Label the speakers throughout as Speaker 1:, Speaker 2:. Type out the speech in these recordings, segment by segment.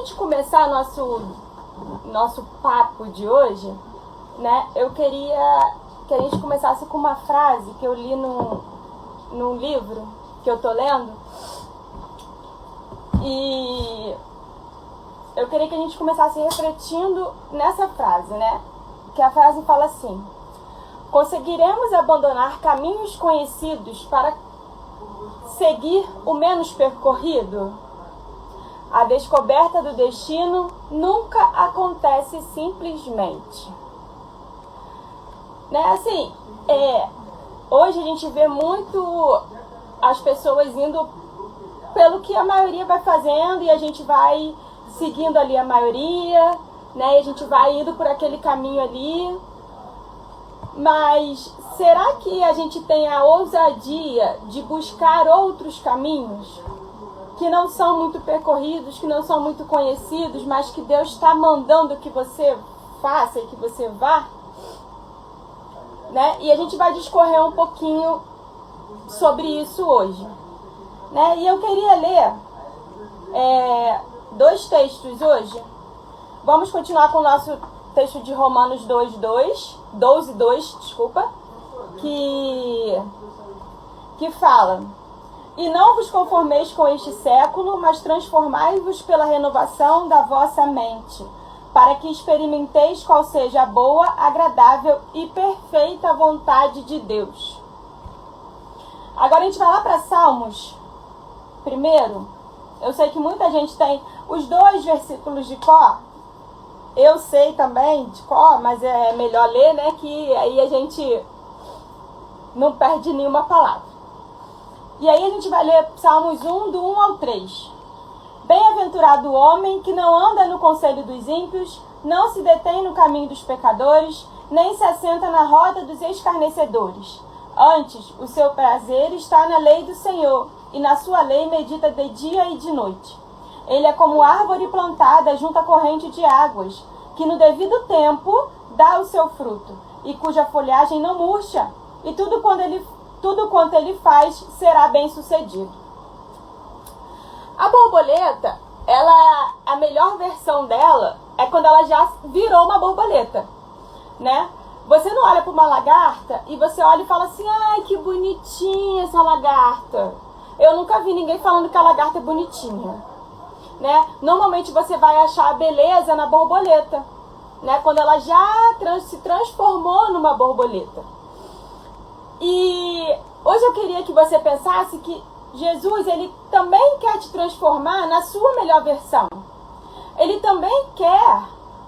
Speaker 1: gente começar nosso papo de hoje, né, eu queria que a gente começasse com uma frase que eu li num livro que eu tô lendo. E eu queria que a gente começasse refletindo nessa frase, né? Que a frase fala assim: conseguiremos abandonar caminhos conhecidos para seguir o menos percorrido? A descoberta do destino nunca acontece simplesmente. Né? Assim, hoje a gente vê muito as pessoas indo pelo que a maioria vai fazendo e a gente vai seguindo ali a maioria, né? E a gente vai indo por aquele caminho ali. Mas será que a gente tem a ousadia de buscar outros caminhos que não são muito percorridos, que não são muito conhecidos, mas que Deus está mandando que você faça e que você vá? Né? E a gente vai discorrer um pouquinho sobre isso hoje. Né? E eu queria ler 2 textos hoje. Vamos continuar com o nosso texto de Romanos 12:2, que fala: e não vos conformeis com este século, mas transformai-vos pela renovação da vossa mente, para que experimenteis qual seja a boa, agradável e perfeita vontade de Deus. Agora a gente vai lá para Salmos. Primeiro, eu sei que muita gente tem os 2 versículos de cor. Eu sei também de cor, mas é melhor ler, né? Que aí a gente não perde nenhuma palavra. E aí a gente vai ler Salmos 1, do 1 ao 3. Bem-aventurado o homem que não anda no conselho dos ímpios, não se detém no caminho dos pecadores, nem se assenta na roda dos escarnecedores. Antes, o seu prazer está na lei do Senhor, e na sua lei medita de dia e de noite. Ele é como árvore plantada junto à corrente de águas, que no devido tempo dá o seu fruto, e cuja folhagem não murcha, e tudo quanto ele faz será bem sucedido. A borboleta, a melhor versão dela é quando ela já virou uma borboleta, né? Você não olha para uma lagarta e você olha e fala assim: ai, que bonitinha essa lagarta. Eu nunca vi ninguém falando que a lagarta é bonitinha, né? Normalmente você vai achar a beleza na borboleta, né? Quando ela já se transformou numa borboleta. E hoje eu queria que você pensasse que Jesus, ele também quer te transformar na sua melhor versão. Ele também quer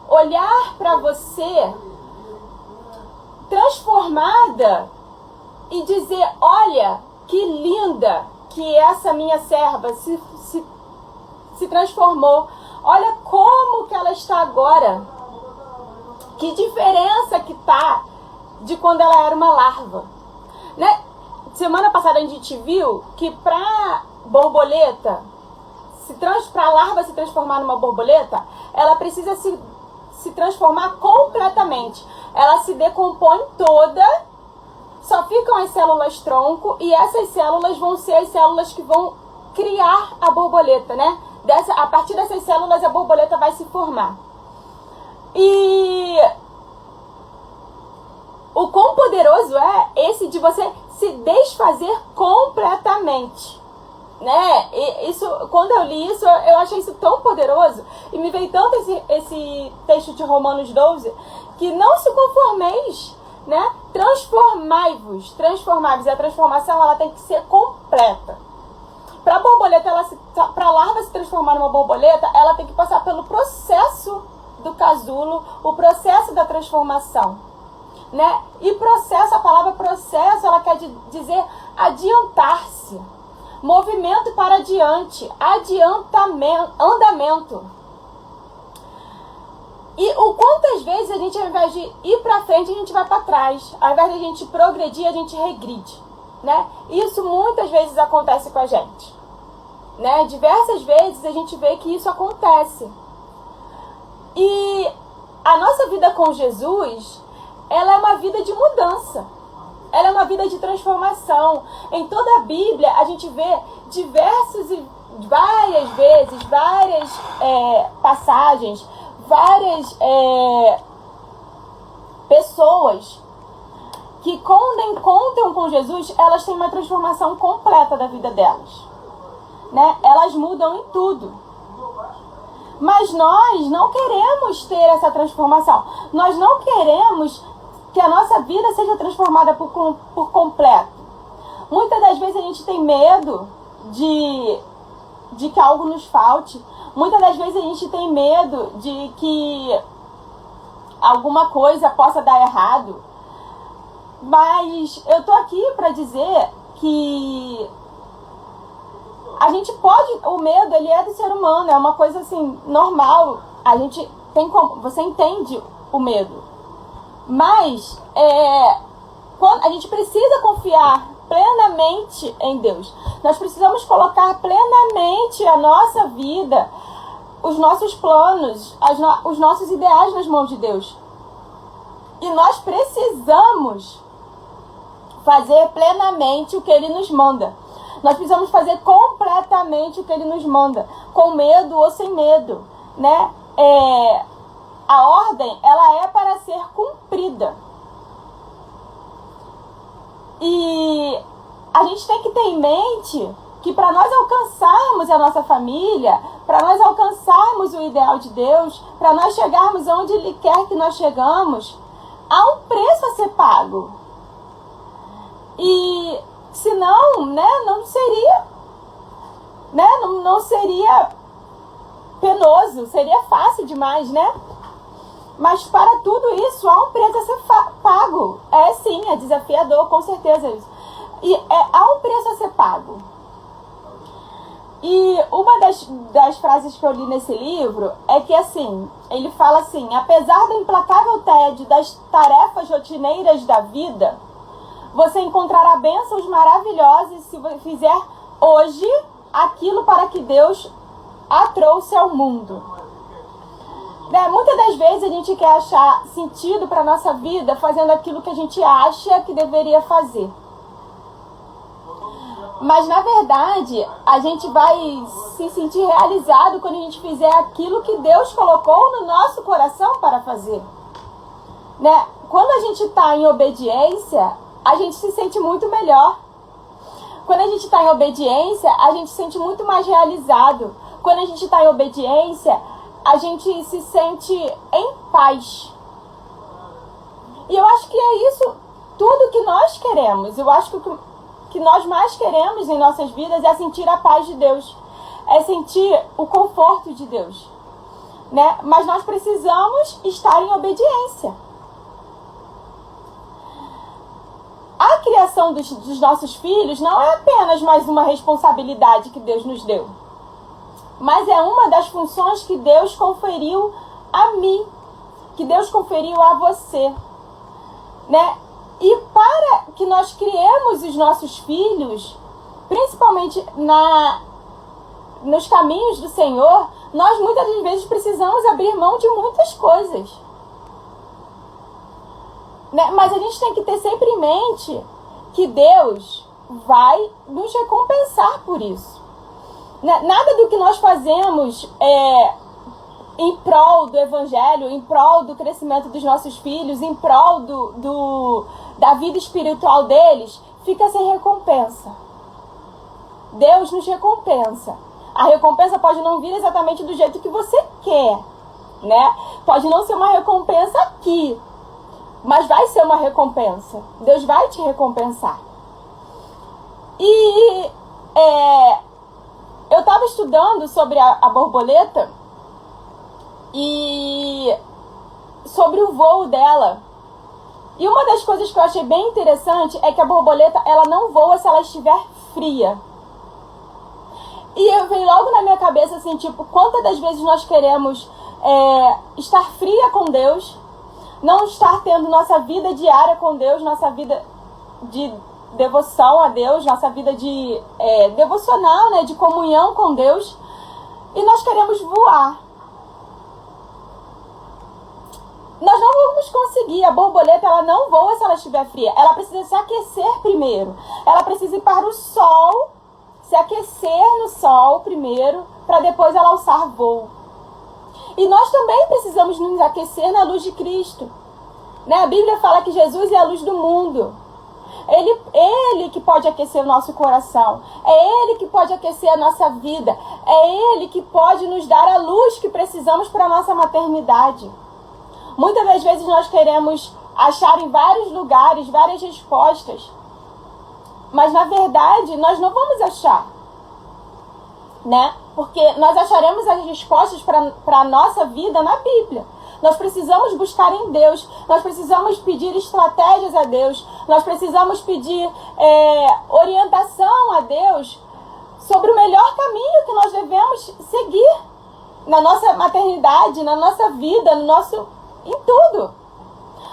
Speaker 1: olhar para você transformada e dizer: olha, que linda que essa minha serva se transformou. Olha como que ela está agora. Que diferença que tá de quando ela era uma larva. Né? Semana passada a gente viu que para borboleta, para a larva se transformar numa borboleta, ela precisa se transformar completamente. Ela se decompõe toda, só ficam as células tronco, e essas células vão ser as células que vão criar a borboleta, né? A partir dessas células a borboleta vai se formar. E o quão poderoso é esse de você se desfazer completamente, né? E isso, quando eu li isso, eu achei isso tão poderoso, e me veio tanto esse texto de Romanos 12, que não se conformeis, né? Transformai-vos. E a transformação, ela tem que ser completa. Para a borboleta, para a larva se transformar numa borboleta, ela tem que passar pelo processo do casulo, o processo da transformação, né? E processo, a palavra processo, ela quer dizer adiantar-se, movimento para adiante, adiantamento, andamento. E o quantas vezes a gente, ao invés de ir para frente, a gente vai para trás. Ao invés de a gente progredir, a gente regride, né? Isso muitas vezes acontece com a gente, né? Diversas vezes a gente vê que isso acontece. E a nossa vida com Jesus, ela é uma vida de mudança. Ela é uma vida de transformação. Em toda a Bíblia, a gente vê diversos várias vezes, várias passagens, várias pessoas que quando encontram com Jesus, elas têm uma transformação completa da vida delas, né? Elas mudam em tudo. Mas nós não queremos ter essa transformação. Nós não queremos que a nossa vida seja transformada por completo. Muitas das vezes a gente tem medo de que algo nos falte. Muitas das vezes a gente tem medo de que alguma coisa possa dar errado. Mas eu tô aqui para dizer que a gente pode... O medo, ele é do ser humano, é uma coisa assim, normal. A gente tem como... Você entende o medo. Mas quando a gente precisa confiar plenamente em Deus. Nós precisamos colocar plenamente a nossa vida, os nossos planos, os nossos ideais nas mãos de Deus. E nós precisamos fazer plenamente o que Ele nos manda. Nós precisamos fazer completamente o que Ele nos manda, com medo ou sem medo, né? A ordem, ela é para ser cumprida. E a gente tem que ter em mente que para nós alcançarmos a nossa família, para nós alcançarmos o ideal de Deus, para nós chegarmos onde Ele quer que nós chegamos, há um preço a ser pago. E senão, né, não seria, né, não seria penoso, seria fácil demais, né? Mas para tudo isso há um preço a ser pago. Sim, é desafiador, com certeza isso. E há um preço a ser pago. E uma das frases que eu li nesse livro é que, assim, ele fala assim: apesar do implacável tédio das tarefas rotineiras da vida, você encontrará bênçãos maravilhosas se você fizer hoje aquilo para que Deus a trouxe ao mundo. Né? Muitas das vezes a gente quer achar sentido para a nossa vida fazendo aquilo que a gente acha que deveria fazer. Mas, na verdade, a gente vai se sentir realizado quando a gente fizer aquilo que Deus colocou no nosso coração para fazer. Né? Quando a gente está em obediência, a gente se sente muito melhor. Quando a gente está em obediência, a gente se sente muito mais realizado. Quando a gente está em obediência, a gente se sente em paz. E eu acho que é isso tudo que nós queremos. Eu acho que o que nós mais queremos em nossas vidas é sentir a paz de Deus. É sentir o conforto de Deus. Né? Mas nós precisamos estar em obediência. A criação dos nossos filhos não é apenas mais uma responsabilidade que Deus nos deu, mas é uma das funções que Deus conferiu a mim, que Deus conferiu a você, né? E para que nós criemos os nossos filhos, principalmente nos caminhos do Senhor, nós muitas das vezes precisamos abrir mão de muitas coisas. Né? Mas a gente tem que ter sempre em mente que Deus vai nos recompensar por isso. Nada do que nós fazemos em prol do Evangelho, em prol do crescimento dos nossos filhos, em prol da vida espiritual deles, fica sem recompensa. Deus nos recompensa. A recompensa pode não vir exatamente do jeito que você quer, né? Pode não ser uma recompensa aqui, mas vai ser uma recompensa. Deus vai te recompensar. E eu estava estudando sobre a borboleta e sobre o voo dela. E uma das coisas que eu achei bem interessante é que a borboleta, ela não voa se ela estiver fria. E veio logo na minha cabeça assim, tipo, quantas das vezes nós queremos estar fria com Deus, não estar tendo nossa vida diária com Deus, nossa vida de devoção a Deus, nossa vida de devocional, né, de comunhão com Deus, e nós queremos voar. Nós não vamos conseguir. A borboleta, ela não voa se ela estiver fria. Ela precisa se aquecer primeiro. Ela precisa ir para o sol, se aquecer no sol primeiro, para depois ela alçar voo. E nós também precisamos nos aquecer na luz de Cristo. Né? A Bíblia fala que Jesus é a luz do mundo. Ele que pode aquecer o nosso coração. É Ele que pode aquecer a nossa vida. É Ele que pode nos dar a luz que precisamos para a nossa maternidade. Muitas das vezes nós queremos achar em vários lugares várias respostas. Mas na verdade nós não vamos achar. Né? Porque nós acharemos as respostas para a nossa vida na Bíblia. Nós precisamos buscar em Deus, nós precisamos pedir estratégias a Deus, nós precisamos pedir orientação a Deus sobre o melhor caminho que nós devemos seguir na nossa maternidade, na nossa vida, em tudo.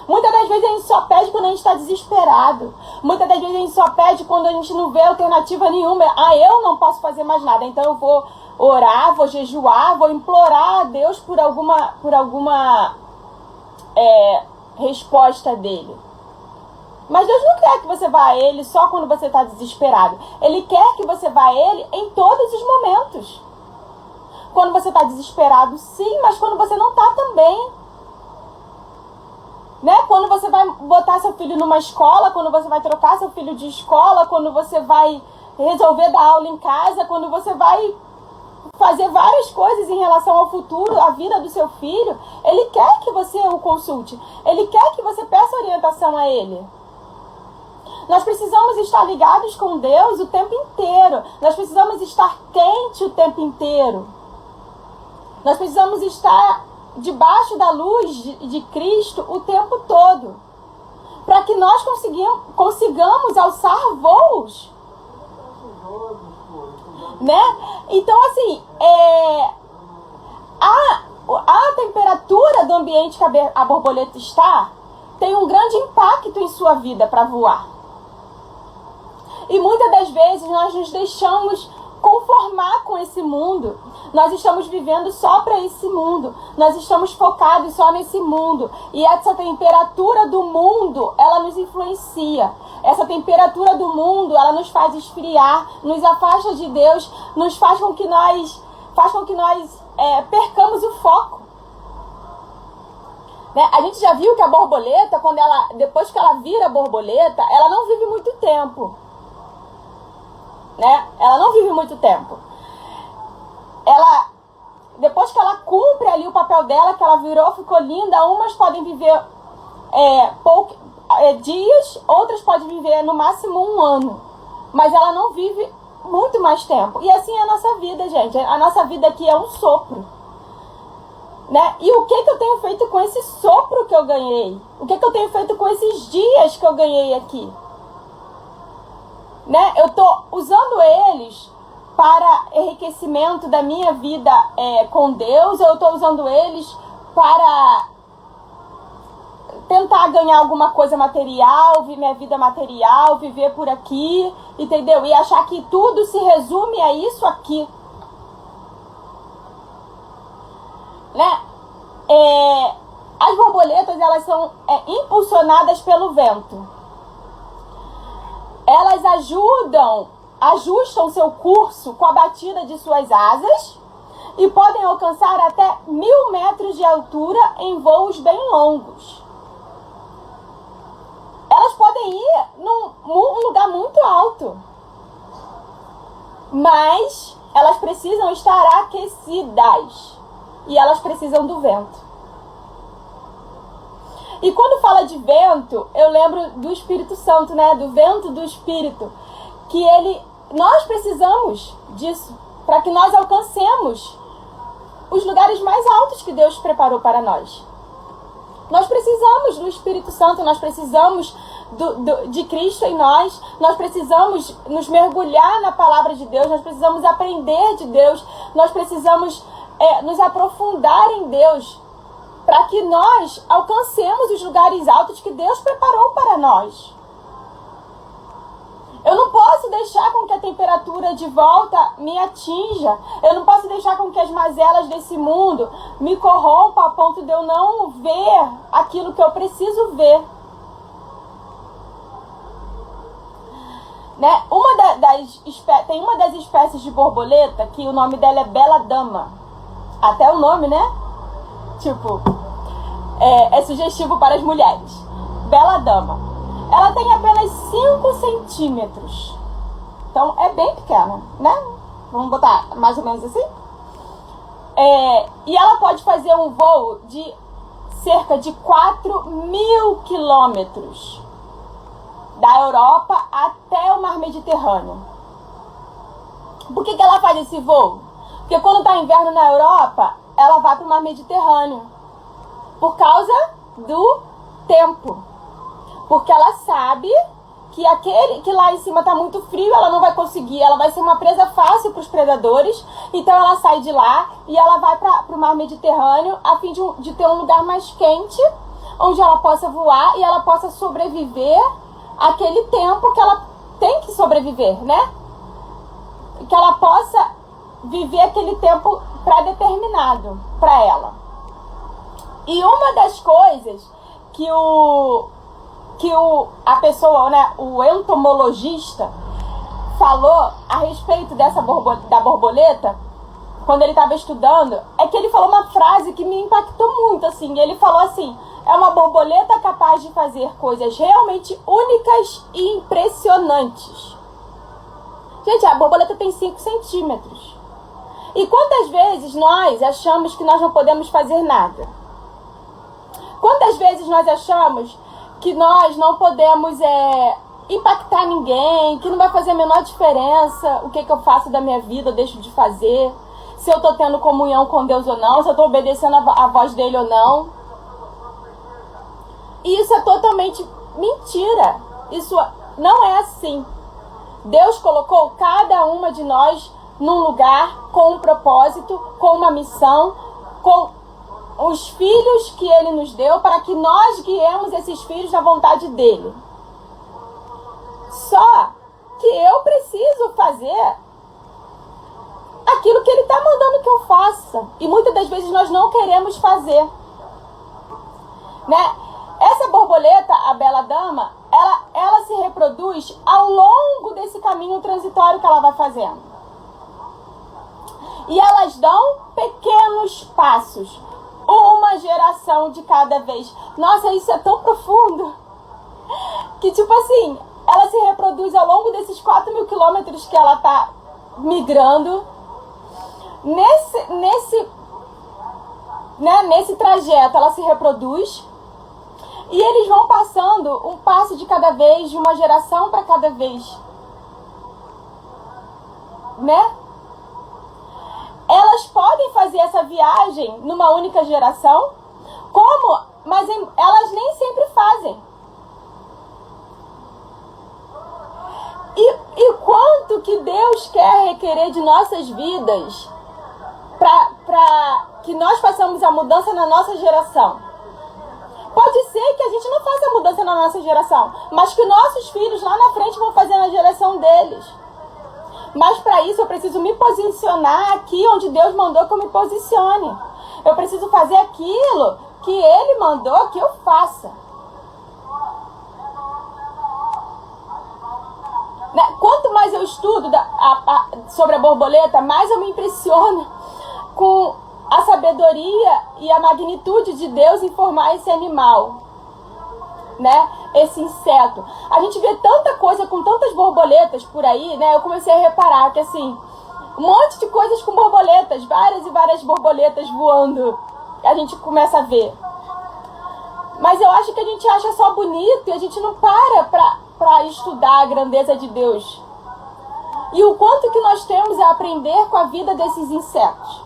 Speaker 1: Muitas das vezes a gente só pede quando a gente está desesperado. Muitas das vezes a gente só pede quando a gente não vê alternativa nenhuma. Eu não posso fazer mais nada, então eu vou orar, vou jejuar, vou implorar a Deus por alguma resposta dele. Mas Deus não quer que você vá a Ele só quando você está desesperado. Ele quer que você vá a Ele em todos os momentos. Quando você está desesperado, sim, mas quando você não está também. Né? Quando você vai botar seu filho numa escola, quando você vai trocar seu filho de escola, quando você vai resolver dar aula em casa, quando você vai fazer várias coisas em relação ao futuro, à vida do seu filho, Ele quer que você o consulte. Ele quer que você peça orientação a Ele. Nós precisamos estar ligados com Deus o tempo inteiro. Nós precisamos estar quente o tempo inteiro. Nós precisamos estar debaixo da luz de Cristo o tempo todo. Para que nós consigamos alçar voos. Né? Então, assim, a temperatura do ambiente que a borboleta está tem um grande impacto em sua vida para voar. E muitas das vezes nós nos deixamos conformar com esse mundo. Nós estamos vivendo só para esse mundo. Nós estamos focados só nesse mundo. E essa temperatura do mundo, ela nos influencia. Essa temperatura do mundo, ela nos faz esfriar, nos afasta de Deus, nos faz com que nós percamos o foco. Né? A gente já viu que a borboleta, depois que ela vira borboleta, ela não vive muito tempo. Né? Ela não vive muito tempo. Depois que ela cumpre ali o papel dela, que ela virou, ficou linda, umas podem viver dias, outras podem viver no máximo 1 ano. Mas ela não vive muito mais tempo. E assim é a nossa vida, gente. A nossa vida aqui é um sopro. Né? E o que eu tenho feito com esse sopro que eu ganhei? O que eu tenho feito com esses dias que eu ganhei aqui? Né? Eu estou usando eles para enriquecimento da minha vida com Deus, ou eu estou usando eles para tentar ganhar alguma coisa material, minha vida material, viver por aqui, entendeu? E achar que tudo se resume a isso aqui. Né? As borboletas, elas são impulsionadas pelo vento. Elas ajustam seu curso com a batida de suas asas e podem alcançar até 1000 metros de altura em voos bem longos. Elas podem ir num lugar muito alto, mas elas precisam estar aquecidas e elas precisam do vento. E quando fala de vento, eu lembro do Espírito Santo, né? Do vento do Espírito. Que nós precisamos disso para que nós alcancemos os lugares mais altos que Deus preparou para nós. Nós precisamos do Espírito Santo, nós precisamos de Cristo em nós, nós precisamos nos mergulhar na palavra de Deus, nós precisamos aprender de Deus, nós precisamos nos aprofundar em Deus, para que nós alcancemos os lugares altos que Deus preparou para nós. Eu não posso deixar com que a temperatura de volta me atinja. Eu não posso deixar com que as mazelas desse mundo me corrompam a ponto de eu não ver aquilo que eu preciso ver. Né? Tem uma das espécies de borboleta que o nome dela é bela dama. Até o nome, né? Tipo, é sugestivo para as mulheres. Bela dama. Ela tem apenas 5 centímetros. Então é bem pequena, né? Vamos botar mais ou menos assim? E ela pode fazer um voo de cerca de 4.000 quilômetros da Europa até o mar Mediterrâneo. Por que ela faz esse voo? Porque quando está inverno na Europa, ela vai para o mar Mediterrâneo. Por causa do tempo. Porque ela sabe que lá em cima está muito frio, ela não vai conseguir, ela vai ser uma presa fácil para os predadores. Então ela sai de lá e ela vai para o mar Mediterrâneo a fim de ter um lugar mais quente, onde ela possa voar e ela possa sobreviver aquele tempo que ela tem que sobreviver, né? Que ela possa viver aquele tempo pré-determinado para ela. E uma das coisas que a pessoa, né, o entomologista falou a respeito da borboleta, quando ele estava estudando, é que ele falou uma frase que me impactou muito, assim. Ele falou assim: é uma borboleta capaz de fazer coisas realmente únicas e impressionantes. Gente, a borboleta tem 5 centímetros. E quantas vezes nós achamos que nós não podemos fazer nada? Quantas vezes nós achamos que nós não podemos impactar ninguém, que não vai fazer a menor diferença o que eu faço da minha vida, eu deixo de fazer, se eu estou tendo comunhão com Deus ou não, se eu estou obedecendo a voz dele ou não. E isso é totalmente mentira. Isso não é assim. Deus colocou cada uma de nós num lugar, com um propósito, com uma missão, com os filhos que Ele nos deu, para que nós guiemos esses filhos na vontade dEle. Só que eu preciso fazer aquilo que Ele está mandando que eu faça. E muitas das vezes nós não queremos fazer. Né? Essa borboleta, a bela dama, ela se reproduz ao longo desse caminho transitório que ela vai fazendo. E elas dão pequenos passos. Uma geração de cada vez. Nossa, isso é tão profundo. Que tipo assim, ela se reproduz ao longo desses 4.000 quilômetros que ela está migrando. Nesse trajeto ela se reproduz. E eles vão passando um passo de cada vez, de uma geração para cada vez. Né? Elas podem fazer essa viagem numa única geração, mas elas nem sempre fazem. E quanto que Deus quer requerer de nossas vidas para que nós façamos a mudança na nossa geração? Pode ser que a gente não faça a mudança na nossa geração, mas que nossos filhos lá na frente vão fazer na geração deles. Mas para isso eu preciso me posicionar aqui onde Deus mandou que eu me posicione. Eu preciso fazer aquilo que Ele mandou que eu faça. Quanto mais eu estudo sobre a borboleta, mais eu me impressiono com a sabedoria e a magnitude de Deus em formar esse animal, né? Esse inseto. A gente vê tanta coisa com tantas borboletas por aí, né? Eu comecei a reparar que assim, um monte de coisas com borboletas, várias e várias borboletas voando, a gente começa a ver. Mas eu acho que a gente acha só bonito e a gente não para estudar a grandeza de Deus. E o quanto que nós temos a aprender com a vida desses insetos.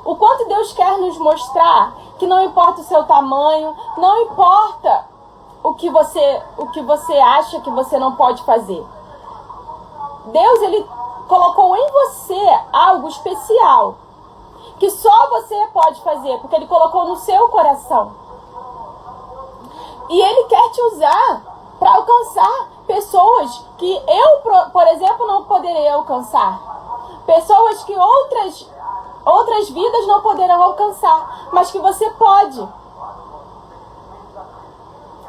Speaker 1: O quanto Deus quer nos mostrar que não importa o seu tamanho, não importa o que você acha que você não pode fazer. Deus, Ele colocou em você algo especial, que só você pode fazer, porque Ele colocou no seu coração. E Ele quer te usar para alcançar pessoas que eu, por exemplo, não poderia alcançar. Pessoas que outras vidas não poderão alcançar, mas que você pode.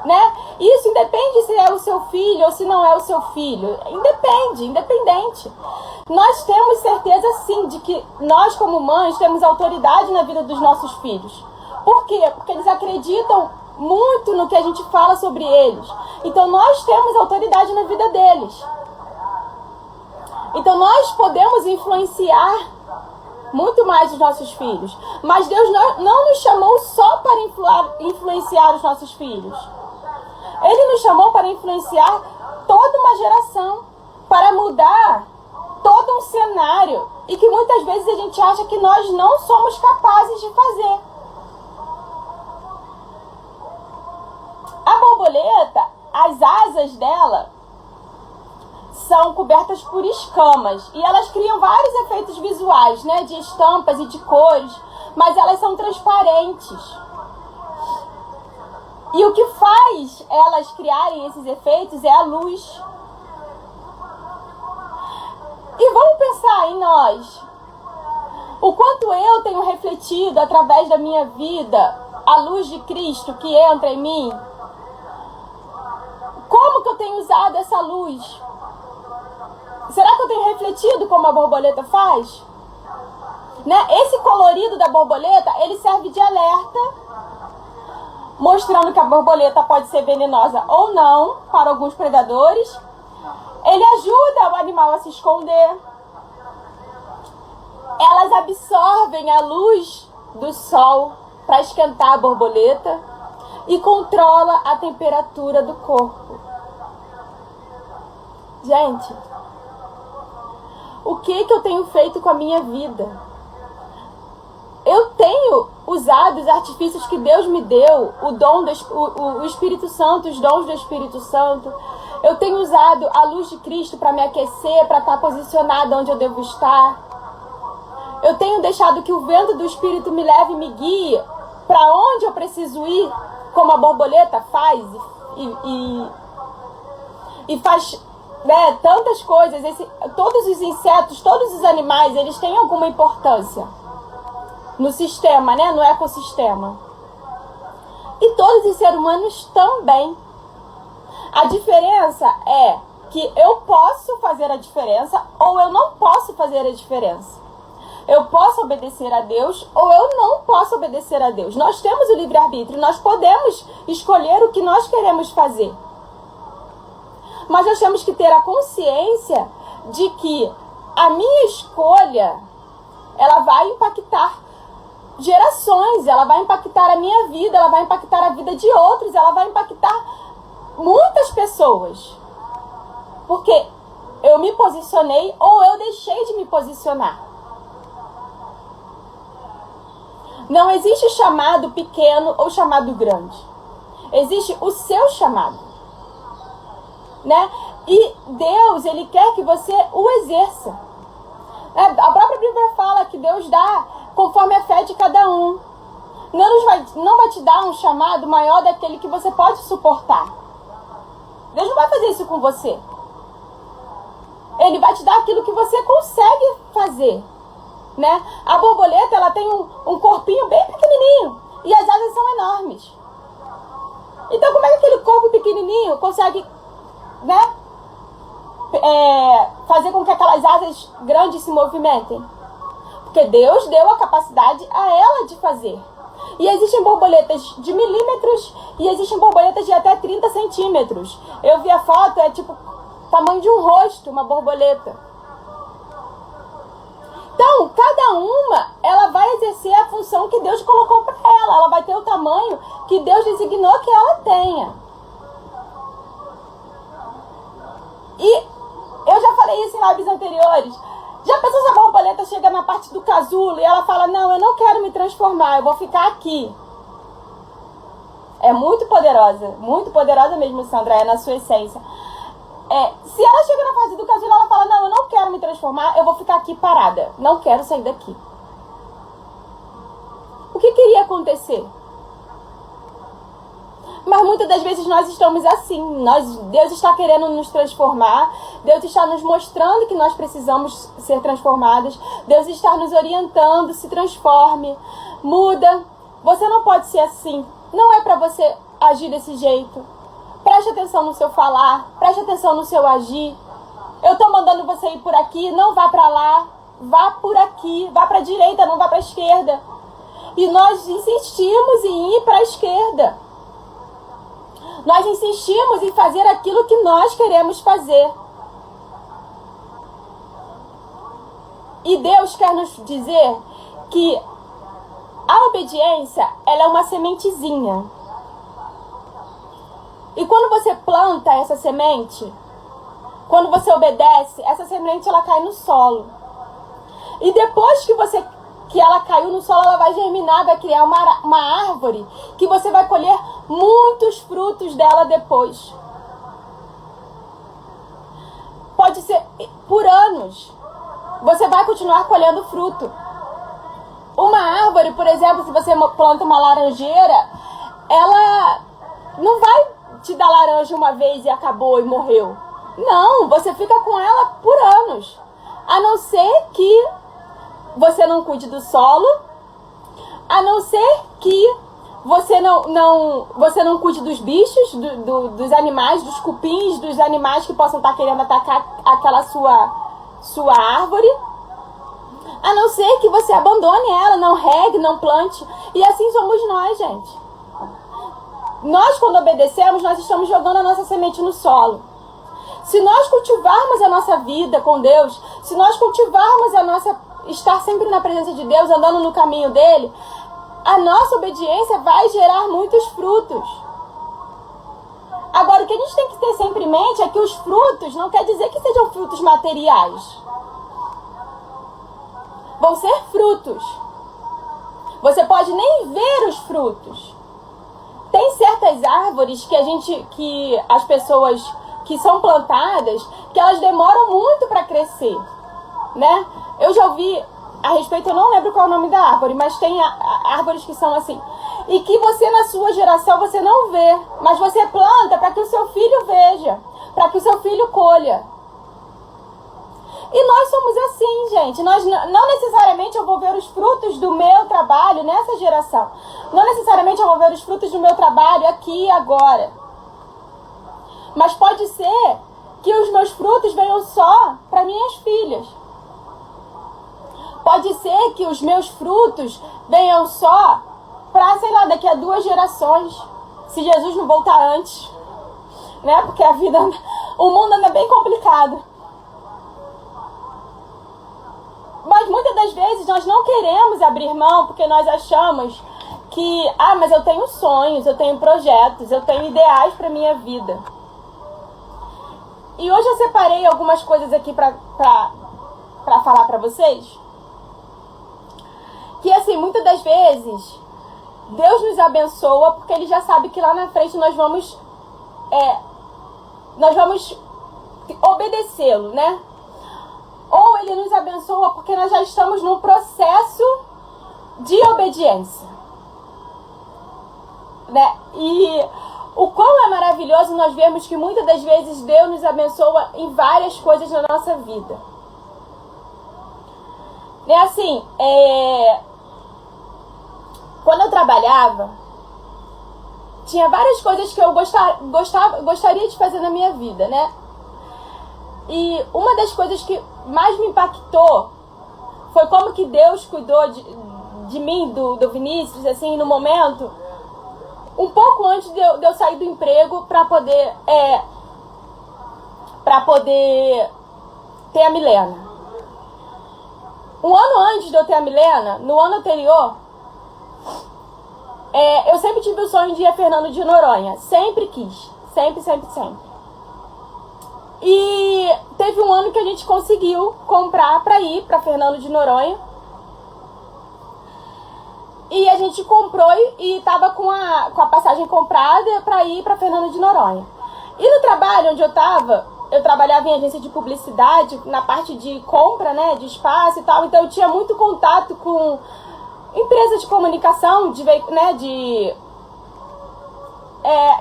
Speaker 1: né? Isso independe se é o seu filho ou se não é o seu filho. Independente. Nós temos certeza, sim, de que nós, como mães, temos autoridade na vida dos nossos filhos. Por quê? Porque eles acreditam muito no que a gente fala sobre eles. Então, nós temos autoridade na vida deles. Então, nós podemos influenciar muito mais os nossos filhos. Mas Deus não nos chamou só para influenciar os nossos filhos. Ele nos chamou para influenciar toda uma geração, para mudar todo um cenário, e que muitas vezes a gente acha que nós não somos capazes de fazer. A borboleta, as asas dela são cobertas por escamas, e elas criam vários efeitos visuais, né, de estampas e de cores, mas elas são transparentes. E o que faz elas criarem esses efeitos é a luz. E vamos pensar em nós. O quanto eu tenho refletido através da minha vida a luz de Cristo que entra em mim. Como que eu tenho usado essa luz? Será que eu tenho refletido como a borboleta faz? Né? Esse colorido da borboleta, ele serve de alerta, mostrando que a borboleta pode ser venenosa ou não para alguns predadores. Ele ajuda o animal a se esconder. Elas absorvem a luz do sol para esquentar a borboleta e controla a temperatura do corpo. Gente, o que eu tenho feito com a minha vida? Eu tenho usado os artifícios que Deus me deu, o Espírito Santo, os dons do Espírito Santo. Eu tenho usado a luz de Cristo para me aquecer, para estar posicionada onde eu devo estar. Eu tenho deixado que o vento do Espírito me leve e me guie para onde eu preciso ir, como a borboleta faz e faz, né, tantas coisas. Todos os insetos, todos os animais, eles têm alguma importância no sistema, né, no ecossistema. E todos os seres humanos também. A diferença é que eu posso fazer a diferença ou eu não posso fazer a diferença. Eu posso obedecer a Deus ou eu não posso obedecer a Deus. Nós temos o livre-arbítrio, nós podemos escolher o que nós queremos fazer. Mas nós temos que ter a consciência de que a minha escolha, ela vai impactar gerações, ela vai impactar a minha vida, ela vai impactar a vida de outros, ela vai impactar muitas pessoas. Porque eu me posicionei ou eu deixei de me posicionar. Não existe chamado pequeno ou chamado grande. Existe o seu chamado, né? E Deus, Ele quer que você o exerça. A própria Bíblia fala que Deus dá conforme a fé de cada um. Não vai te dar um chamado maior daquele que você pode suportar. Deus não vai fazer isso com você. Ele vai te dar aquilo que você consegue fazer, né? A borboleta, ela tem um corpinho bem pequenininho e as asas são enormes. Então, como é que aquele corpo pequenininho consegue, né, fazer com que aquelas asas grandes se movimentem? Porque Deus deu a capacidade a ela de fazer. E existem borboletas de milímetros e existem borboletas de até 30 centímetros. Eu vi a foto, é tipo tamanho de um rosto, uma borboleta. Então, cada uma, ela vai exercer a função que Deus colocou para ela. Ela vai ter o tamanho que Deus designou que ela tenha. E eu já falei isso em lives anteriores. Já pensou se a borboleta chega na parte do casulo e ela fala, não, eu não quero me transformar, eu vou ficar aqui. É muito poderosa mesmo, Sandra, é na sua essência. Se ela chega na fase do casulo e ela fala, não, eu não quero me transformar, eu vou ficar aqui parada, não quero sair daqui. O que iria acontecer? Mas muitas das vezes nós estamos assim. Deus está querendo nos transformar. Deus está nos mostrando que nós precisamos ser transformados. Deus está nos orientando. Se transforme. Muda. Você não pode ser assim. Não é para você agir desse jeito. Preste atenção no seu falar, preste atenção no seu agir. Eu tô mandando você ir por aqui, não vá para lá, vá por aqui, vá para a direita, não vá para a esquerda. E nós insistimos em ir para a esquerda. Nós insistimos em fazer aquilo que nós queremos fazer. E Deus quer nos dizer que a obediência, ela é uma sementezinha. E quando você planta essa semente, quando você obedece, essa semente ela cai no solo. E depois que ela caiu no solo, ela vai germinar, vai criar uma árvore que você vai colher muitos frutos dela depois. Pode ser por anos. Você vai continuar colhendo fruto. Uma árvore, por exemplo, se você planta uma laranjeira, ela não vai te dar laranja uma vez e acabou e morreu. Não, você fica com ela por anos. A não ser que você não cuide do solo, a não ser que você não cuide dos bichos, dos animais, dos cupins, dos animais que possam estar querendo atacar aquela sua árvore. A não ser que você abandone ela, não regue, não plante. E assim somos nós, gente. Nós, quando obedecemos, nós estamos jogando a nossa semente no solo. Se nós cultivarmos a nossa vida com Deus, se nós cultivarmos estar sempre na presença de Deus, andando no caminho dele, a nossa obediência vai gerar muitos frutos. Agora, o que a gente tem que ter sempre em mente é que os frutos não quer dizer que sejam frutos materiais. Vão ser frutos. Você pode nem ver os frutos. Tem certas árvores que as pessoas que são plantadas, que elas demoram muito para crescer, né? Eu já ouvi a respeito, eu não lembro qual é o nome da árvore, mas tem árvores que são assim. E que você, na sua geração, você não vê, mas você planta para que o seu filho veja, para que o seu filho colha. E nós somos assim, gente. Nós não necessariamente eu vou ver os frutos do meu trabalho nessa geração. Não necessariamente eu vou ver os frutos do meu trabalho aqui e agora. Mas pode ser que os meus frutos venham só para minhas filhas. Pode ser que os meus frutos venham só para, sei lá, daqui a 2 gerações. Se Jesus não voltar antes. Né? Porque o mundo anda bem complicado. Mas muitas das vezes nós não queremos abrir mão porque nós achamos que, mas eu tenho sonhos, eu tenho projetos, eu tenho ideais para minha vida. E hoje eu separei algumas coisas aqui para falar para vocês. Que assim, muitas das vezes, Deus nos abençoa porque Ele já sabe que lá na frente nós vamos obedecê-lo, né? Ou Ele nos abençoa porque nós já estamos num processo de obediência, né? E o quão é maravilhoso nós vemos que muitas das vezes Deus nos abençoa em várias coisas na nossa vida. Né? Assim, quando eu trabalhava, tinha várias coisas que eu gostaria de fazer na minha vida, né? E uma das coisas que mais me impactou foi como que Deus cuidou de mim, do Vinícius, assim, no momento, um pouco antes de eu sair do emprego para poder ter a Milena. Um ano antes de eu ter a Milena, no ano anterior, eu sempre tive o sonho de ir a Fernando de Noronha. Sempre quis. Sempre, sempre, sempre. E teve um ano que a gente conseguiu comprar para ir para Fernando de Noronha. E a gente comprou e estava com a passagem comprada para ir para Fernando de Noronha. E no trabalho onde eu trabalhava em agência de publicidade, na parte de compra, né, de espaço e tal. Então eu tinha muito contato com empresas de comunicação,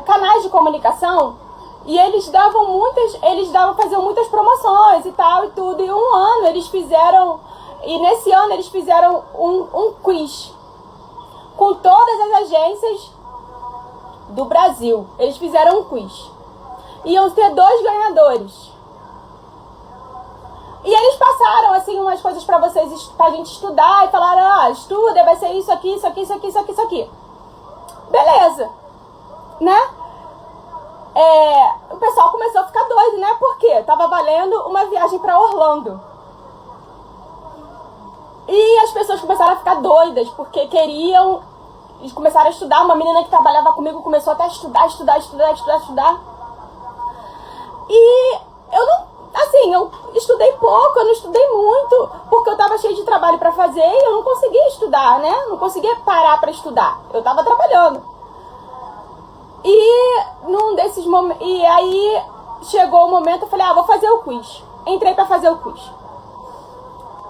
Speaker 1: canais de comunicação. E faziam muitas promoções e tal e tudo. E nesse ano eles fizeram um quiz com todas as agências do Brasil. Eles fizeram um quiz. Iam ter 2 ganhadores. E eles passaram, assim, umas coisas pra gente estudar e falaram, estuda, vai ser isso aqui, isso aqui, isso aqui, isso aqui, isso aqui. Beleza. Né? O pessoal começou a ficar doido, né? Por quê? Tava valendo uma viagem pra Orlando. E as pessoas começaram a ficar doidas, porque queriam... Eles começaram a estudar. Uma menina que trabalhava comigo começou até a estudar. E eu não... Assim, eu estudei pouco, eu não estudei muito, porque eu tava cheia de trabalho pra fazer e eu não conseguia estudar, né? Não conseguia parar pra estudar. Eu tava trabalhando. E num desses momentos... E aí chegou o momento, eu falei, vou fazer o quiz. Entrei pra fazer o quiz.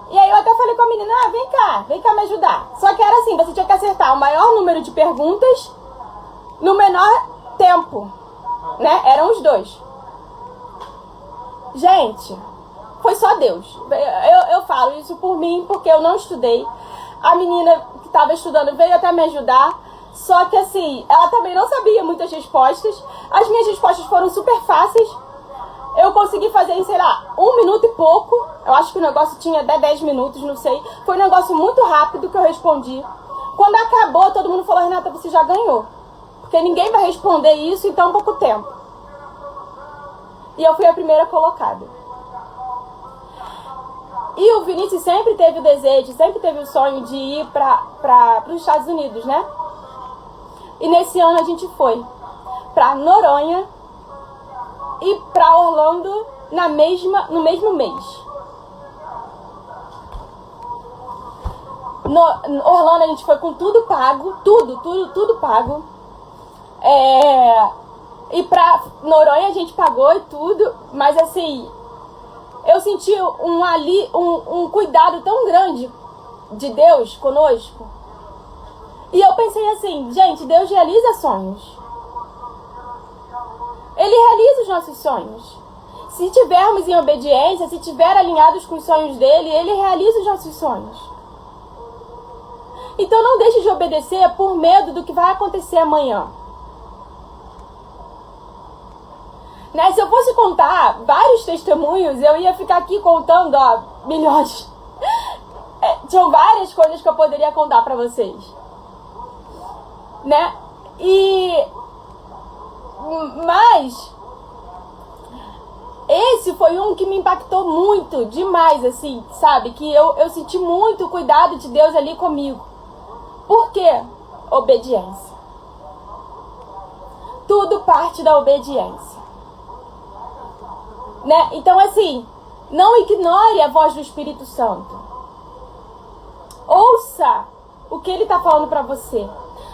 Speaker 1: E aí eu até falei com a menina, vem cá me ajudar. Só que era assim, você tinha que acertar o maior número de perguntas no menor tempo, né? Eram os 2. Gente, foi só Deus. Eu falo isso por mim, porque eu não estudei. A menina que estava estudando veio até me ajudar. Só que assim, ela também não sabia muitas respostas. As minhas respostas foram super fáceis. Eu consegui fazer em, 1 minuto e pouco. Eu acho que o negócio tinha até 10 minutos, não sei. Foi um negócio muito rápido que eu respondi. Quando acabou, todo mundo falou, Renata, você já ganhou. Porque ninguém vai responder isso em tão pouco tempo. E eu fui a primeira colocada. E o Vinícius sempre teve o desejo, sempre teve o sonho de ir para os Estados Unidos, né? E nesse ano a gente foi para Noronha e para Orlando no mesmo mês. No Orlando a gente foi com tudo pago, tudo pago. E pra Noronha a gente pagou e tudo, mas assim, eu senti um cuidado tão grande de Deus conosco. E eu pensei assim, gente, Deus realiza sonhos. Ele realiza os nossos sonhos. Se tivermos em obediência, se tiver alinhados com os sonhos dele, ele realiza os nossos sonhos. Então não deixe de obedecer por medo do que vai acontecer amanhã. Né? Se eu fosse contar vários testemunhos, eu ia ficar aqui contando, milhões. Tinham várias coisas que eu poderia contar pra vocês. Né? Mas esse foi um que me impactou muito, demais, assim, sabe? Que eu senti muito o cuidado de Deus ali comigo. Por quê? Obediência. Tudo parte da obediência. Né? Então, assim, não ignore a voz do Espírito Santo. Ouça o que ele está falando para você.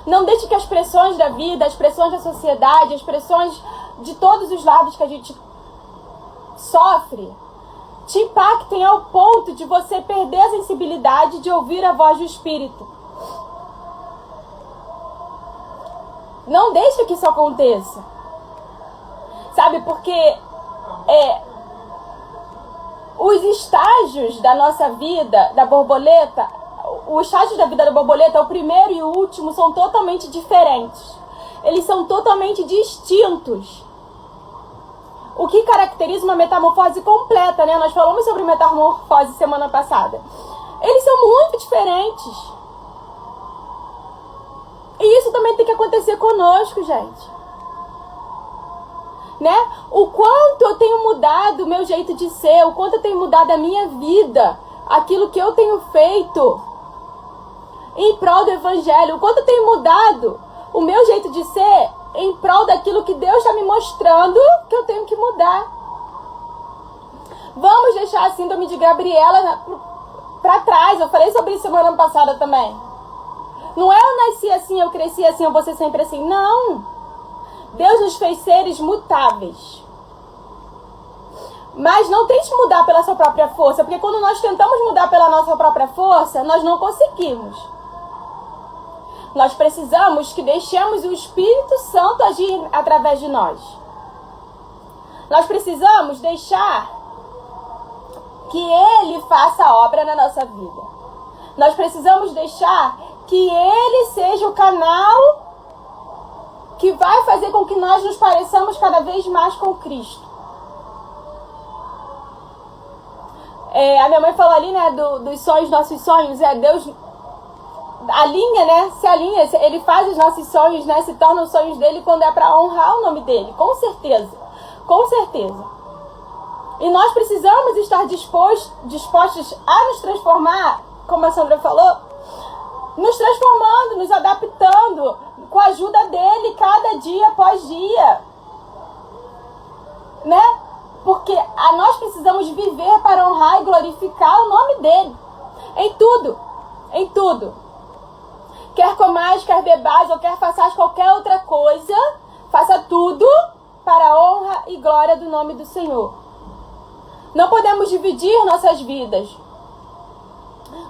Speaker 1: Não deixe que as pressões da vida, as pressões da sociedade, as pressões de todos os lados que a gente sofre, te impactem ao ponto de você perder a sensibilidade de ouvir a voz do Espírito. Não deixe que isso aconteça. Sabe, porque os estágios da nossa vida, da borboleta, os estágios da vida da borboleta, o primeiro e o último, são totalmente diferentes. Eles são totalmente distintos. O que caracteriza uma metamorfose completa, né? Nós falamos sobre metamorfose semana passada. Eles são muito diferentes. E isso também tem que acontecer conosco, gente. Né? O quanto eu tenho mudado o meu jeito de ser, o quanto eu tenho mudado a minha vida, aquilo que eu tenho feito em prol do Evangelho, o quanto eu tenho mudado o meu jeito de ser em prol daquilo que Deus está me mostrando que eu tenho que mudar. Vamos deixar a síndrome de Gabriela para trás. Eu falei sobre isso semana passada também. Não é eu nasci assim, eu cresci assim, eu vou ser sempre assim. Não. Deus nos fez seres mutáveis. Mas não tente mudar pela sua própria força, porque quando nós tentamos mudar pela nossa própria força, nós não conseguimos. Nós precisamos que deixemos o Espírito Santo agir através de nós. Nós precisamos deixar que Ele faça a obra na nossa vida. Nós precisamos deixar que Ele seja o canal que vai fazer com que nós nos pareçamos cada vez mais com Cristo. A minha mãe falou ali, né, dos sonhos, nossos sonhos. Deus alinha, né, se alinha, ele faz os nossos sonhos, né, se tornam os sonhos dele quando é para honrar o nome dele, com certeza, com certeza. E nós precisamos estar dispostos a nos transformar, como a Sandra falou, nos transformando, nos adaptando, com a ajuda dele, cada dia após dia, né? Porque nós precisamos viver para honrar e glorificar o nome dele. Em tudo. Em tudo. Quer comais, quer bebais ou quer façais qualquer outra coisa, faça tudo para a honra e glória do nome do Senhor. Não podemos dividir nossas vidas.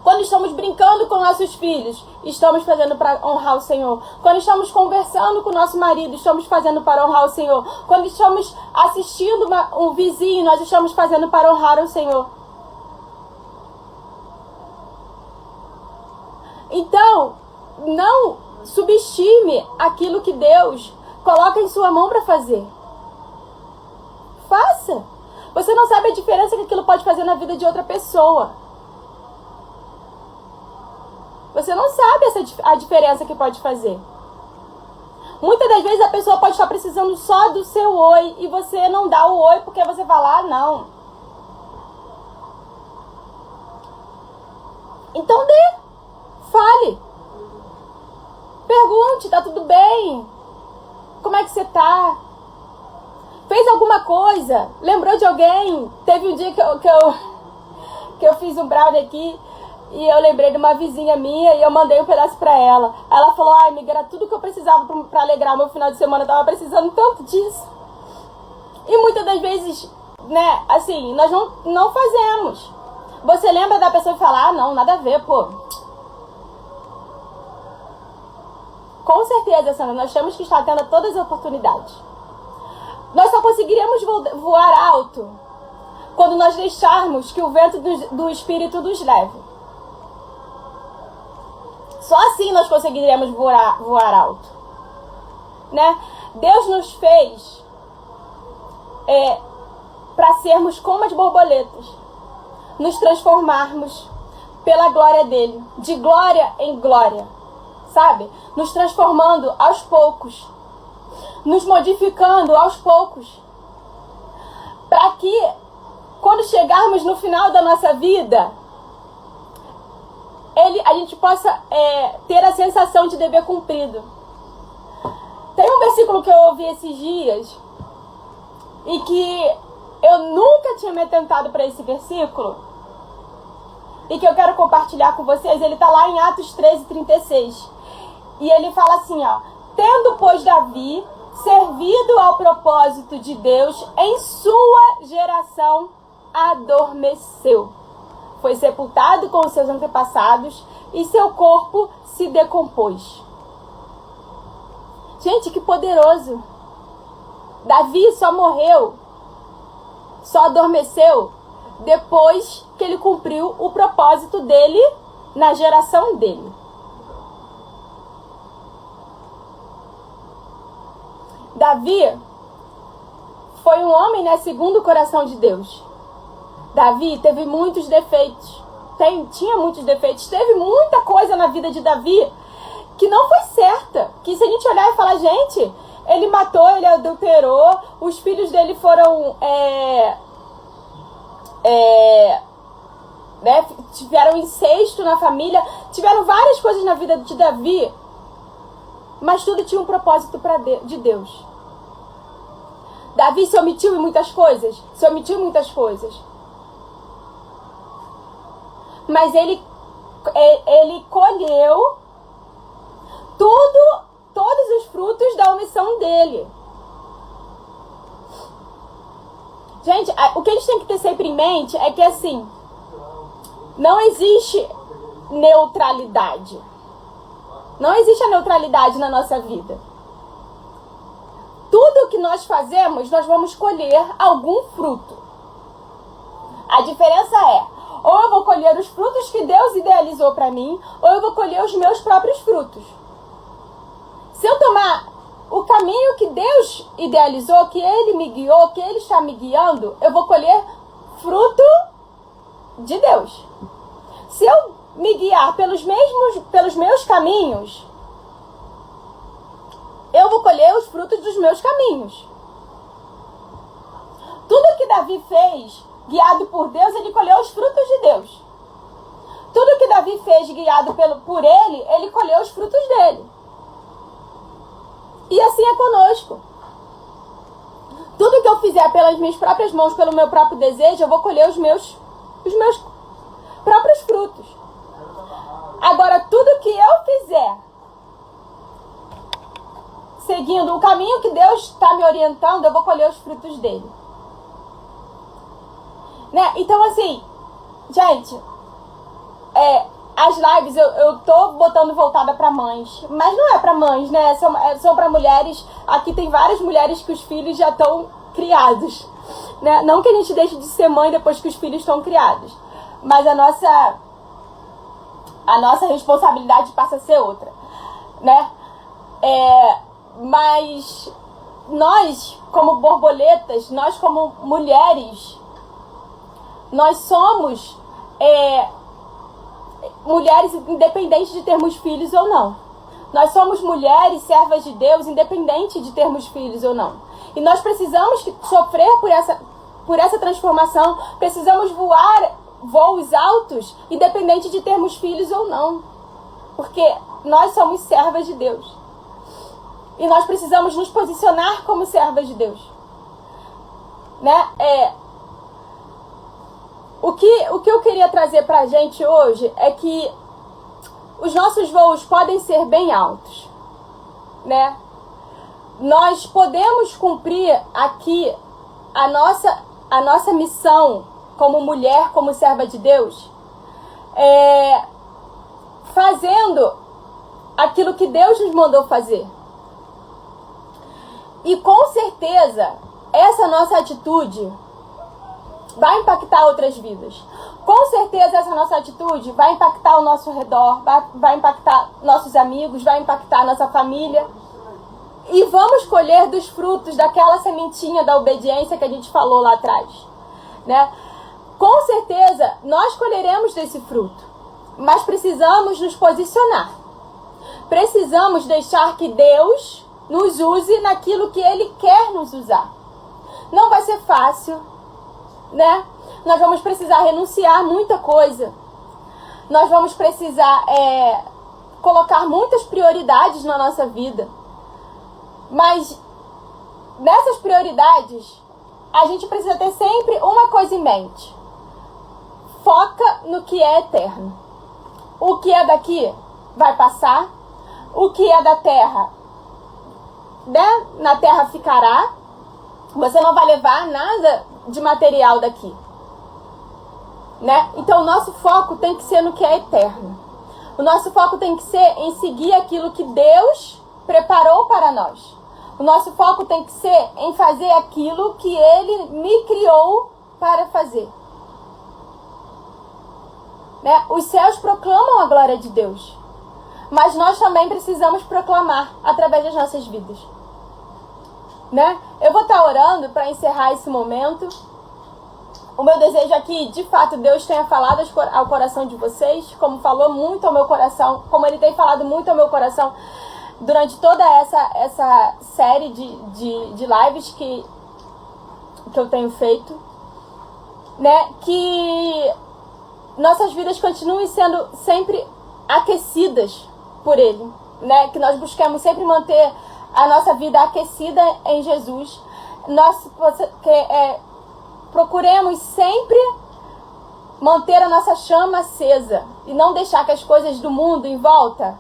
Speaker 1: Quando estamos brincando com nossos filhos, estamos fazendo para honrar o Senhor. Quando estamos conversando com o nosso marido, estamos fazendo para honrar o Senhor. Quando estamos assistindo um vizinho, nós estamos fazendo para honrar o Senhor. Então, não subestime aquilo que Deus coloca em sua mão para fazer. Faça. Você não sabe a diferença que aquilo pode fazer na vida de outra pessoa. Você não sabe a diferença que pode fazer. Muitas das vezes a pessoa pode estar precisando só do seu oi e você não dá o oi porque você fala, não. Então dê. Fale. Pergunte, tá tudo bem? Como é que você tá? Fez alguma coisa? Lembrou de alguém? Teve um dia que eu fiz um brownie aqui e eu lembrei de uma vizinha minha e eu mandei um pedaço pra ela. Ela falou, ai, amiga, era tudo que eu precisava pra alegrar o meu final de semana. Eu tava precisando tanto disso. E muitas das vezes, né, assim, nós não fazemos. Você lembra da pessoa e fala, não, nada a ver, pô. Com certeza, Sandra, nós temos que estar atento a todas as oportunidades. Nós só conseguiremos voar alto quando nós deixarmos que o vento do Espírito nos leve. Só assim nós conseguiremos voar alto. Né? Deus nos fez para sermos como as borboletas. Nos transformarmos pela glória dele. De glória em glória. Sabe? Nos transformando aos poucos. Nos modificando aos poucos. Para que, quando chegarmos no final da nossa vida, a gente possa ter a sensação de dever cumprido. Tem um versículo que eu ouvi esses dias e que eu nunca tinha me atentado para esse versículo e que eu quero compartilhar com vocês. Ele está lá em Atos 13:36 e ele fala assim, ó: tendo, pois, Davi servido ao propósito de Deus, em sua geração adormeceu. Foi sepultado com os seus antepassados e seu corpo se decompôs. Gente, que poderoso! Davi só morreu, só adormeceu depois que ele cumpriu o propósito dele na geração dele. Davi foi um homem, né, segundo o coração de Deus. Davi teve muitos defeitos. Tinha muitos defeitos. Teve muita coisa na vida de Davi que não foi certa. Que se a gente olhar e falar, gente, ele matou, ele adulterou, os filhos dele foram... né, tiveram incesto na família, tiveram várias coisas na vida de Davi, mas tudo tinha um propósito de Deus. Davi se omitiu em muitas coisas, mas ele colheu todos os frutos da omissão dele. Gente, o que a gente tem que ter sempre em mente é que, assim, não existe neutralidade. Não existe a neutralidade na nossa vida. Tudo que nós fazemos, nós vamos colher algum fruto. A diferença é, ou eu vou colher os frutos que Deus idealizou para mim, ou eu vou colher os meus próprios frutos. Se eu tomar caminho que Deus idealizou, que Ele me guiou, que Ele está me guiando, eu vou colher fruto de Deus. Se eu me guiar pelos meus caminhos, eu vou colher os frutos dos meus caminhos. Tudo que Davi fez, guiado por Deus, ele colheu os frutos de Deus. Tudo que Davi fez, guiado por ele colheu os frutos dele. E assim é conosco. Tudo que eu fizer pelas minhas próprias mãos, pelo meu próprio desejo, eu vou colher os meus próprios frutos. Agora, tudo que eu fizer, seguindo o caminho que Deus está me orientando, eu vou colher os frutos dele. Né? Então, assim, gente, as lives eu tô botando voltada para mães, mas não é para mães, né? São para mulheres. Aqui tem várias mulheres que os filhos já estão criados, né? Não que a gente deixe de ser mãe depois que os filhos estão criados, mas a nossa responsabilidade passa a ser outra, né? Mas nós, como borboletas, nós como mulheres, nós somos mulheres independentes de termos filhos ou não. Nós somos mulheres servas de Deus, independente de termos filhos ou não. E nós precisamos sofrer por essa transformação, precisamos voar voos altos, independente de termos filhos ou não. Porque nós somos servas de Deus. E nós precisamos nos posicionar como servas de Deus. Né? O que eu queria trazer pra gente hoje é que os nossos voos podem ser bem altos, né? Nós podemos cumprir aqui a nossa missão como mulher, como serva de Deus, fazendo aquilo que Deus nos mandou fazer. E com certeza, essa nossa atitude vai impactar outras vidas. Com certeza essa nossa atitude vai impactar o nosso redor, vai impactar nossos amigos, vai impactar nossa família. E vamos colher dos frutos daquela sementinha da obediência que a gente falou lá atrás, né? Com certeza nós colheremos desse fruto, mas precisamos nos posicionar. Precisamos deixar que Deus nos use naquilo que Ele quer nos usar. Não vai ser fácil, né? Nós vamos precisar renunciar muita coisa. Nós vamos precisar colocar muitas prioridades na nossa vida. Mas nessas prioridades, a gente precisa ter sempre uma coisa em mente. Foca no que é eterno. O que é daqui vai passar. O que é da terra, né? Na terra ficará. Você não vai levar nada de material daqui, né? Então o nosso foco tem que ser no que é eterno. O nosso foco tem que ser em seguir aquilo que Deus preparou para nós. O nosso foco tem que ser em fazer aquilo que Ele me criou para fazer, né? Os céus proclamam a glória de Deus, mas nós também precisamos proclamar através das nossas vidas, né? Eu vou estar orando para encerrar esse momento. O meu desejo é que, de fato, Deus tenha falado ao coração de vocês, como falou muito ao meu coração, como Ele tem falado muito ao meu coração durante toda essa série de lives que eu tenho feito, né? Que nossas vidas continuem sendo sempre aquecidas por Ele, né? Que nós busquemos sempre manter a nossa vida aquecida em Jesus. Procuremos sempre manter a nossa chama acesa e não deixar que as coisas do mundo em volta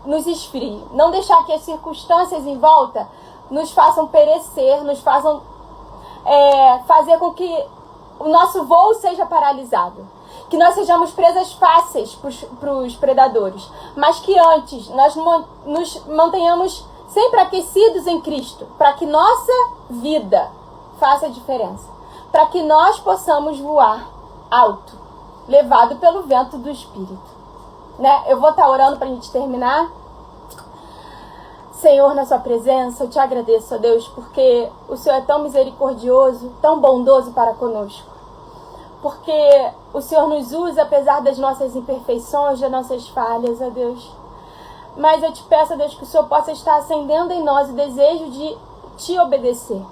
Speaker 1: nos esfriem. Não deixar que as circunstâncias em volta nos façam perecer, nos façam fazer com que o nosso voo seja paralisado. Que nós sejamos presas fáceis para os predadores, mas que antes nós nos mantenhamos sempre aquecidos em Cristo, para que nossa vida faça a diferença, para que nós possamos voar alto, levado pelo vento do Espírito, né? Eu vou estar orando para a gente terminar. Senhor, na sua presença, eu te agradeço, ó Deus, porque o Senhor é tão misericordioso, tão bondoso para conosco. Porque o Senhor nos usa apesar das nossas imperfeições, das nossas falhas, ó Deus. Mas eu te peço, ó Deus, que o Senhor possa estar acendendo em nós o desejo de te obedecer.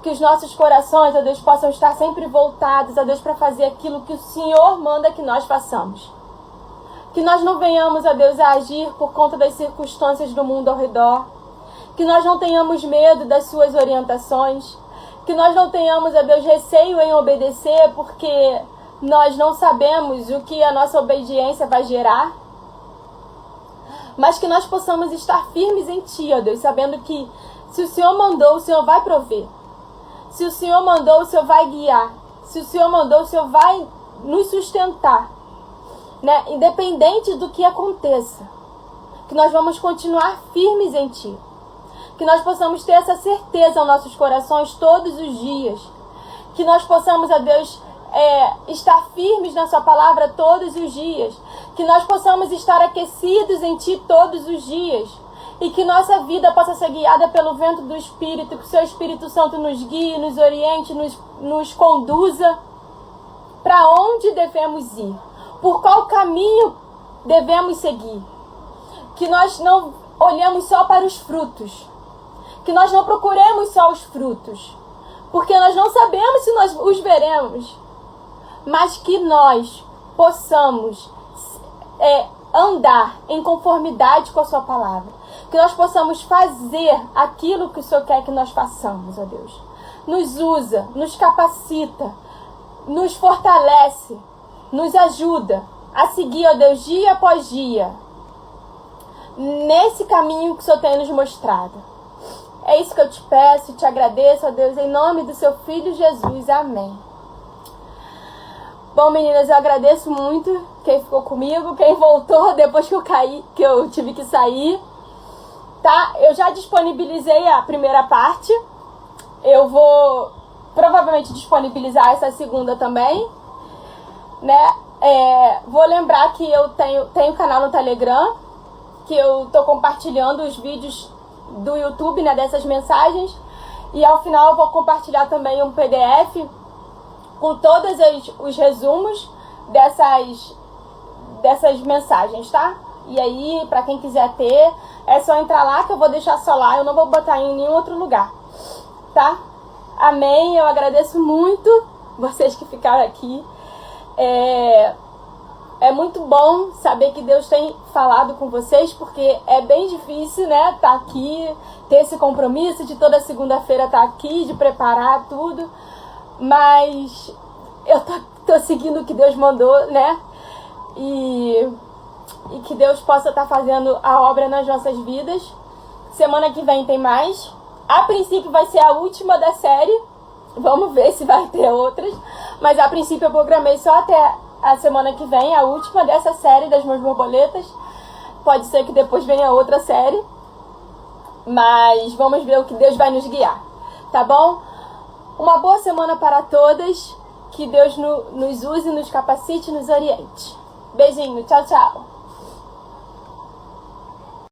Speaker 1: Que os nossos corações, ó Deus, possam estar sempre voltados, ó Deus, para fazer aquilo que o Senhor manda que nós façamos. Que nós não venhamos, ó Deus, a agir por conta das circunstâncias do mundo ao redor. Que nós não tenhamos medo das suas orientações. Que nós não tenhamos, ó Deus, receio em obedecer, porque nós não sabemos o que a nossa obediência vai gerar. Mas que nós possamos estar firmes em Ti, ó Deus, sabendo que se o Senhor mandou, o Senhor vai prover. Se o Senhor mandou, o Senhor vai guiar. Se o Senhor mandou, o Senhor vai nos sustentar. Né? Independente do que aconteça. Que nós vamos continuar firmes em Ti. Que nós possamos ter essa certeza aos nossos corações todos os dias. Que nós possamos, ó Deus, estar firmes na Sua palavra todos os dias. Que nós possamos estar aquecidos em Ti todos os dias. E que nossa vida possa ser guiada pelo vento do Espírito. Que o Seu Espírito Santo nos guie, nos oriente, nos conduza para onde devemos ir. Por qual caminho devemos seguir. Que nós não olhemos só para os frutos. Que nós não procuremos só os frutos. Porque nós não sabemos se nós os veremos. Mas que nós possamos andar em conformidade com a Sua palavra. Que nós possamos fazer aquilo que o Senhor quer que nós façamos, ó Deus. Nos usa, nos capacita, nos fortalece, nos ajuda a seguir, ó Deus, dia após dia, nesse caminho que o Senhor tem nos mostrado. É isso que eu te peço e te agradeço, ó Deus, em nome do Seu Filho Jesus. Amém. Bom, meninas, eu agradeço muito quem ficou comigo, quem voltou depois que eu caí, que eu tive que sair. Tá? Eu já disponibilizei a primeira parte. Eu vou provavelmente disponibilizar essa segunda também. Né? Vou lembrar que eu tenho canal no Telegram, que eu tô compartilhando os vídeos do YouTube, né, dessas mensagens. E ao final eu vou compartilhar também um PDF com todos os resumos dessas mensagens, tá? E aí, pra quem quiser ter, é só entrar lá, que eu vou deixar só lá, eu não vou botar em nenhum outro lugar, tá? Amém, eu agradeço muito vocês que ficaram aqui. É muito bom saber que Deus tem falado com vocês, porque é bem difícil, né, tá aqui, ter esse compromisso de toda segunda-feira estar aqui, de preparar tudo, mas eu tô seguindo o que Deus mandou, né, e que Deus possa estar fazendo a obra nas nossas vidas. Semana que vem tem mais. A princípio vai ser a última da série, vamos ver se vai ter outras, mas a princípio eu programei só até a semana que vem, a última dessa série das Mãos Borboletas. Pode ser que depois venha outra série, mas vamos ver o que Deus vai nos guiar, tá bom? Uma boa semana para todas, que Deus nos use, nos capacite e nos oriente. Beijinho, tchau, tchau!